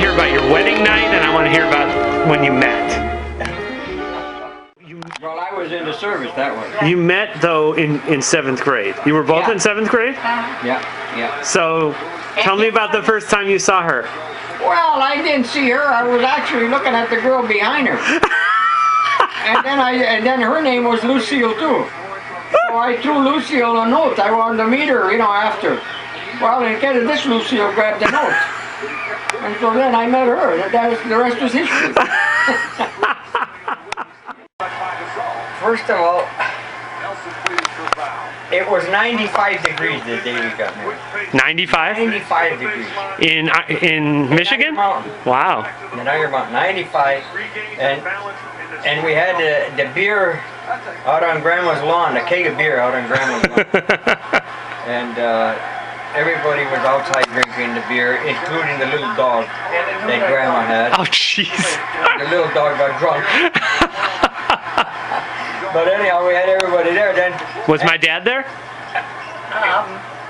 hear about your wedding night, and I want to hear about when you met. Well, I was in the service that way. You met, though, in 7th grade. You were both in 7th grade? Yeah. So, tell me about the first time you saw her. Well, I didn't see her. I was actually looking at the girl behind her. and then her name was Lucille, too. So I threw Lucille a note. I wanted to meet her, after. Well, instead of this, Lucille grabbed the note. And so then I met her. The rest was history. First of all, it was 95 degrees the day we got married. 95? 95 degrees. In Michigan? Wow. In Iron Moutain, 95. And we had the beer out on Grandma's lawn, the keg of beer out on Grandma's lawn. And everybody was outside drinking the beer, including the little dog that Grandma had. Oh, jeez. The little dog got drunk. But anyhow, we had everybody there then. Was my dad there?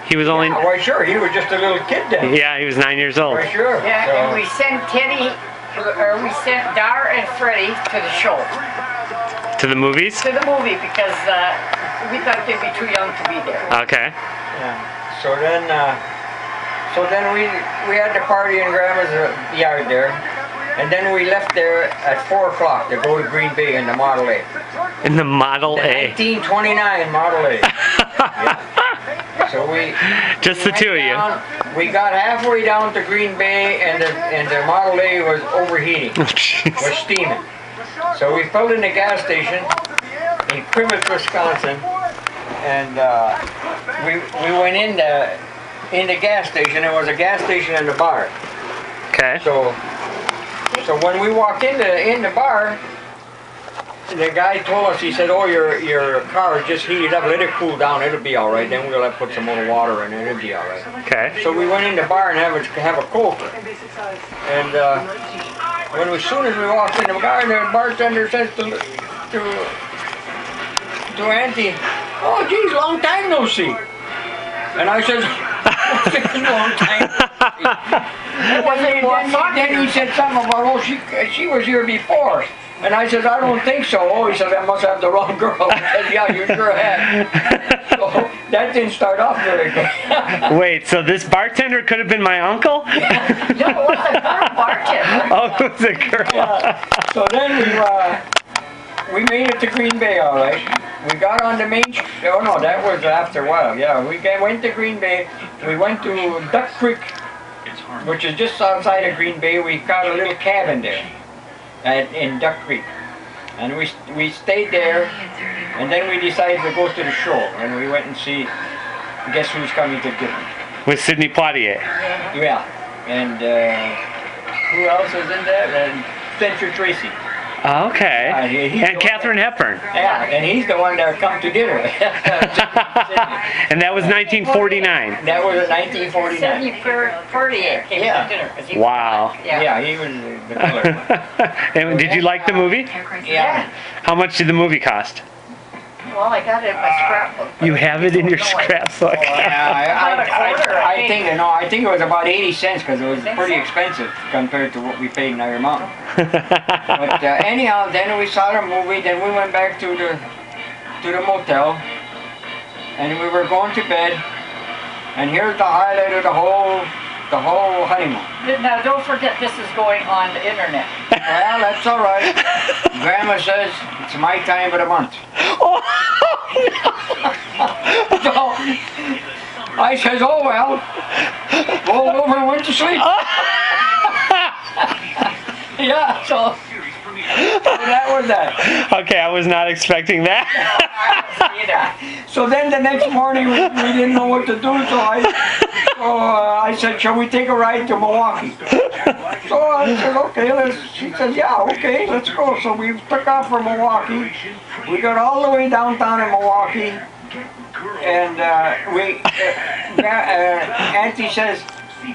He was only... Yeah, why sure, he was just a little kid then. Yeah, he was 9 years old. Why sure. Yeah, so. and we sent we sent Dar and Freddie to the show. To the movies? To the movie, because we thought they'd be too young to be there. Okay. Yeah. So then we had the party in Grandma's yard there. And then we left there at 4 o'clock to go to Green Bay in the Model A. In the Model A. 1929 Model A. Yeah. So just the two of you. We got halfway down to Green Bay, and the Model A was overheating. Oh, jeez. Was steaming. So we pulled in the gas station in Plymouth, Wisconsin, and we went in the gas station. There was a gas station in the bar. Okay. So when we walked in the bar, the guy told us, he said, "Oh, your car just heated up. Let it cool down. It'll be all right. Then we'll have to put some more water in it. It'll be all right." Okay. So we went in the bar and have a Coke. And as soon as we walked in the bar, the bartender says to Auntie, "Oh, geez, long time no see." And I said, "Long time." Then he said something about, "Oh, she was here before." And I said, "I don't think so." Oh, he said, "I must have the wrong girl." I said, "Yeah, you sure had." So that didn't start off very good. Wait, so this bartender could have been my uncle? No, it was a girl bartender. Oh, it was a girl. Yeah. So then we made it to Green Bay, all right. We got on the main street. Oh, no, that was after a while. Yeah, we went to Green Bay. We went to Duck Creek, which is just outside of Green Bay. We got a little cabin there in Duck Creek. And we stayed there, and then we decided to go to the show. And we went and see Guess Who's Coming to Dinner. With Sidney Poitier. Yeah. And who else was in there? And Spencer Tracy. Okay. And Katharine Hepburn. Yeah, and he's the one that come to dinner. And that was 1949. That was 1949. Sidney Poitier came to dinner. Wow. Yeah, he was the killer. And did you like the movie? Yeah. How much did the movie cost? Well, I got it in my scrapbook. You have it in your scrapbook. I think it was about 80 cents because it was pretty expensive compared to what we paid in Iron Moutain. But anyhow, then we saw the movie. Then we went back to the motel, and we were going to bed. And here's the highlight of the whole honeymoon. Now, don't forget this is going on the internet. Well, that's all right. Grandma says it's my time of the month. So I says, "Oh well," rolled over and went to sleep. Yeah, so that was that. Okay, I was not expecting that. So then the next morning we didn't know what to do, so I said, "Shall we take a ride to Milwaukee?" So I said, "Okay, she said, "Yeah, okay, let's go." So we took off for Milwaukee. We got all the way downtown in Milwaukee, and Auntie says,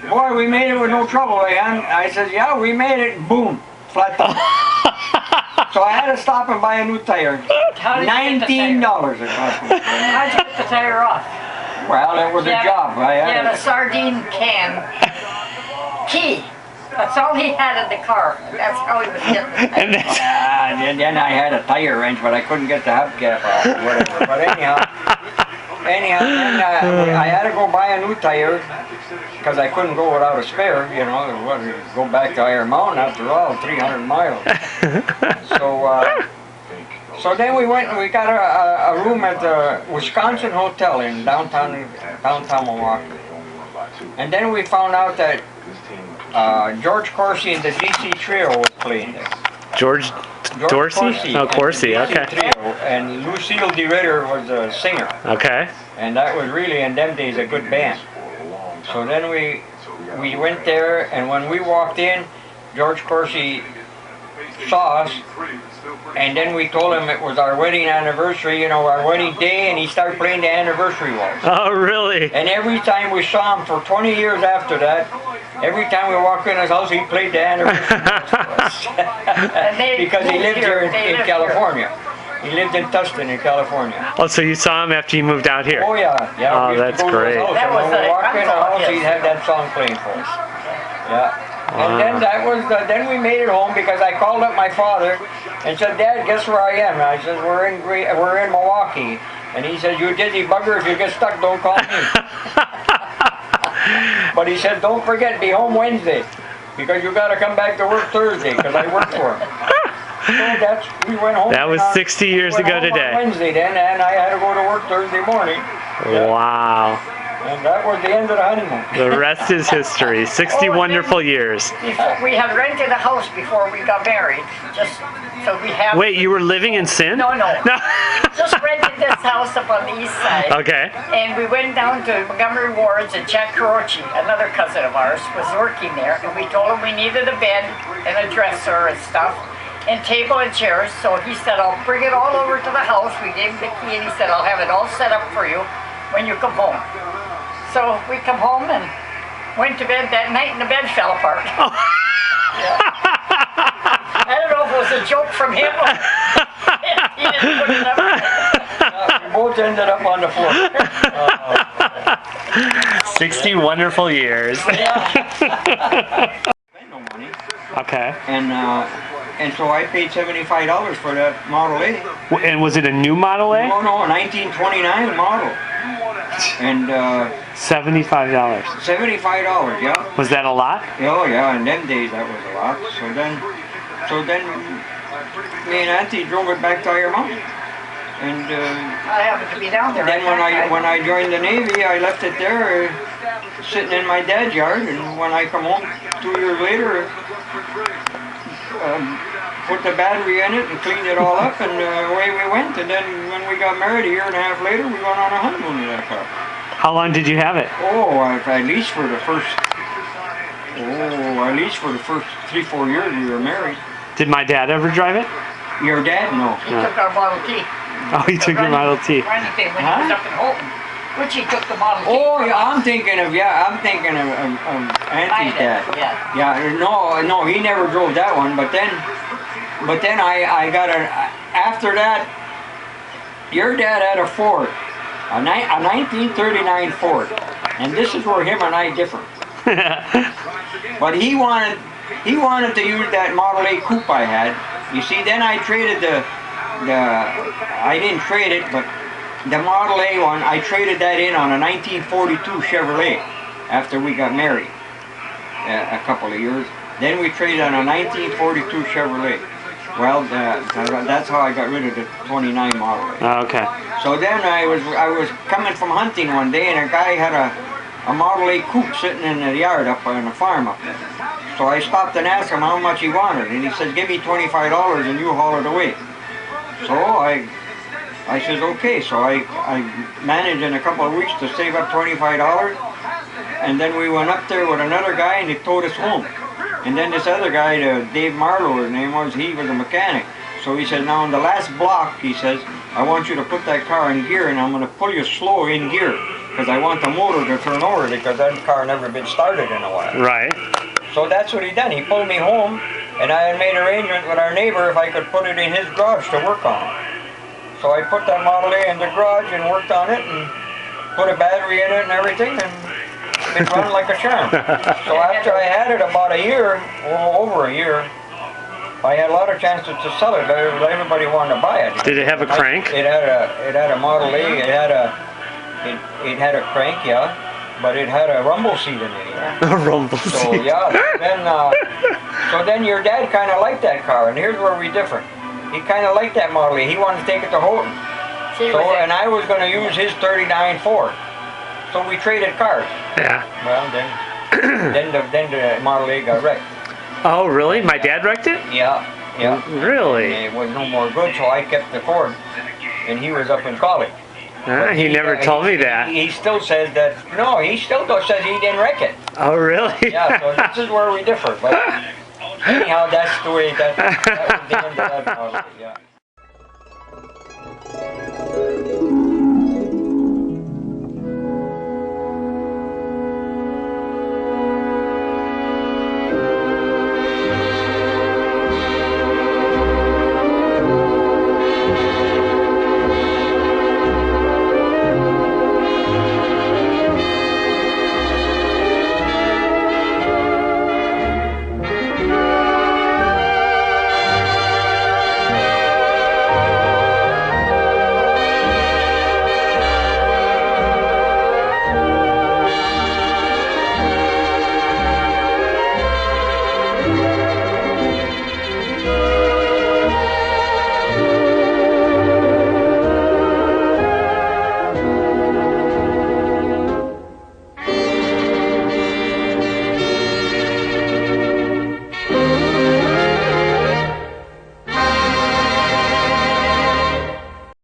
"Boy, we made it with no trouble, eh?" I said, "Yeah, we made it." Boom, flat tire. So I had to stop and buy a new tire. $19 it cost me. How'd you get the tire off? Well, it was a job. You had a sardine can key. That's all he had in the car. That's how he was getting it. And that's, And then I had a tire wrench, but I couldn't get the hubcap off or whatever. But anyhow, then I had to go buy a new tire because I couldn't go without a spare. You know, go back to Iron Moutain after all, 300 miles. So then we went and we got a room at the Wisconsin Hotel in downtown Milwaukee. And then we found out that George Coursey and the DC Trio was playing there. George Dorsey? Coursey Oh, Coursey, and the DC okay. Trio, and Lucille DeRitter was the singer. Okay. And that was really, in them days, a good band. So then we went there, and when we walked in, George Coursey saw us, and then we told him it was our wedding anniversary, you know, our wedding day, and he started playing the anniversary waltz. Oh, really? And every time we saw him for 20 years after that, every time we walked in his house, he played the anniversary waltz for us. Because he lived here in California. He lived in Tustin in California. Oh, so you saw him after you moved out here? Oh yeah, yeah. Oh, we used that's to go to his great. house, That and was when we a walked in the uncle, house, yes. he'd have that song playing for us. Yeah. Wow. And then that was then we made it home because I called up my father and said, Dad, guess where I am? And I said, we're in Milwaukee. And he said, you dizzy bugger, if you get stuck, don't call me. But he said, don't forget, be home Wednesday because you got to come back to work Thursday because I work for him. So we went home. That was 60 years ago today. On Wednesday then, and I had to go to work Thursday morning. Yeah. Wow. And that was the end of the honeymoon. The rest is history. 60 wonderful years. We had rented a house before we got married, just so we have. Wait, you were living in Sin? No. No. Just rented this house up on the east side. Okay. And we went down to Montgomery Ward's, and Jack Croce, another cousin of ours, was working there. And we told him we needed a bed and a dresser and stuff, and table and chairs. So he said, I'll bring it all over to the house. We gave him the key, and he said, I'll have it all set up for you when you come home. So we come home and went to bed that night, and the bed fell apart. Oh. Yeah. I don't know if it was a joke from him or he didn't put it up. We both ended up on the floor. 60 wonderful years. No money. Okay. And so I paid $75 for that Model A. And was it a new Model A? No, 1929 model. And $75. $75, yeah. Was that a lot? Oh yeah, in them days that was a lot. So then me and Auntie drove it back to Iron Moutain. And I happened to be down there. then when I joined the Navy, I left it there sitting in my dad's yard. And when I come home 2 years later, put the battery in it and cleaned it all up, and away we went. And then when we got married a year and a half later, we went on a honeymoon in that car. How long did you have it? At least for the first 3-4 years we were married. Did my dad ever drive it? Your dad? No. He took our Model T. Oh, he took your Model T. When he was up in Holton. Which he took the Model T. Oh, yeah, I'm thinking of Auntie's dad. Yeah. Yeah, no, he never drove that one. But then I got after that, your dad had a Ford, a 1939 Ford, and this is where him and I differ. But he wanted to use that Model A coupe I had. You see, then I traded I didn't trade it, but the Model A one, I traded that in on a 1942 Chevrolet after we got married a couple of years. Then we traded on a 1942 Chevrolet. Well, that's how I got rid of the 29 Model A. Oh, okay. So then I was coming from hunting one day, and a guy had a Model A coupe sitting in the yard up on the farm up there. So I stopped and asked him how much he wanted, and he says, give me $25 and you haul it away. So I says, okay. So I managed in a couple of weeks to save up $25, and then we went up there with another guy, and he towed us home. And then this other guy, Dave Marlowe, his name was, he was a mechanic. So he said, now on the last block, he says, I want you to put that car in gear, and I'm going to pull you slow in gear, because I want the motor to turn over, because that car never been started in a while. Right. So that's what he done. He pulled me home, and I had made arrangement with our neighbor if I could put it in his garage to work on it. So I put that Model A in the garage and worked on it, and put a battery in it and everything, and been run like a charm. So after I had it about a year, over a year, I had a lot of chances to sell it. Everybody wanted to buy it. Did it have a crank? It had a Model A. It had a crank, yeah, but it had a rumble seat in it. Yeah. A rumble So seat. yeah, then your dad kind of liked that car, and here's where we differ. He kind of liked that Model A. He wanted to take it to Houghton. And I was going to use his '39 Ford. So we traded cars. Yeah. Well, then the Model A got wrecked. Oh, really? My dad wrecked it? Yeah. Really? It was no more good, so I kept the Ford, and he was up in college. He never told me that. He still says that. No, he still says he didn't wreck it. Oh, really? Yeah. So this is where we differ. But anyhow, that's the way that was the end of that Model A. Yeah.